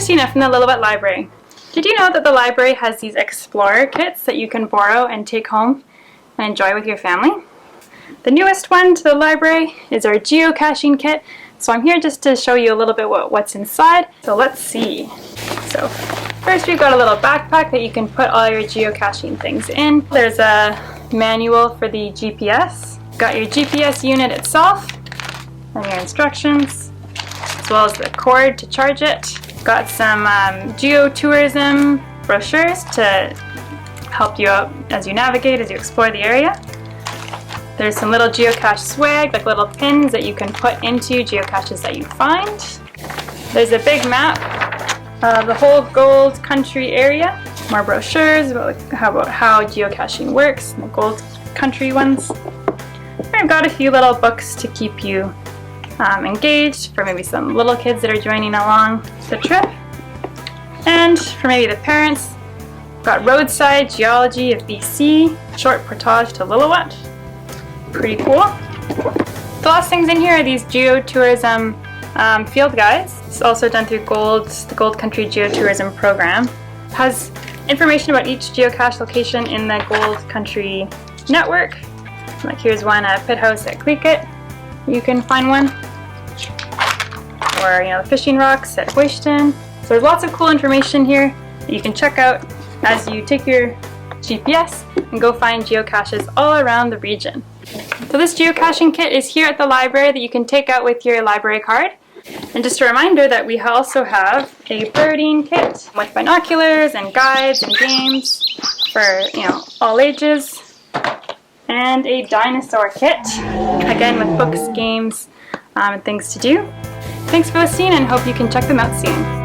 Christina from the Lillooet Library. Did you know that the library has these Explorer kits that you can borrow and take home and enjoy with your family? The newest one to the library is our Geocaching Kit. So I'm here just to show you a little bit what's inside. So let's see. So first we've got a little backpack that you can put all your geocaching things in. There's a manual for the GPS. Got your GPS unit itself and your instructions, as well as the cord to charge it. Got some geotourism brochures to help you out as you navigate, as you explore the area. There's some little geocache swag, like little pins that you can put into geocaches that you find. There's a big map of the whole Gold Country area. More brochures about how geocaching works, the Gold Country ones. I've got a few little books to keep you engaged for maybe some little kids that are joining along the trip. And for maybe the parents, got Roadside Geology of BC, short portage to Lillooet. Pretty cool. The last things in here are these geotourism field guides. It's also done through the Gold Country Geotourism program. It has information about each geocache location in the Gold Country network. Like here's one at Pit House at Lillooet. You can find one. Or the fishing rocks at Houston. So there's lots of cool information here that you can check out as you take your GPS and go find geocaches all around the region. So this geocaching kit is here at the library that you can take out with your library card. And just a reminder that we also have a birding kit with binoculars and guides and games for all ages, and a dinosaur kit, again with books, games, and things to do. Thanks for listening and hope you can check them out soon.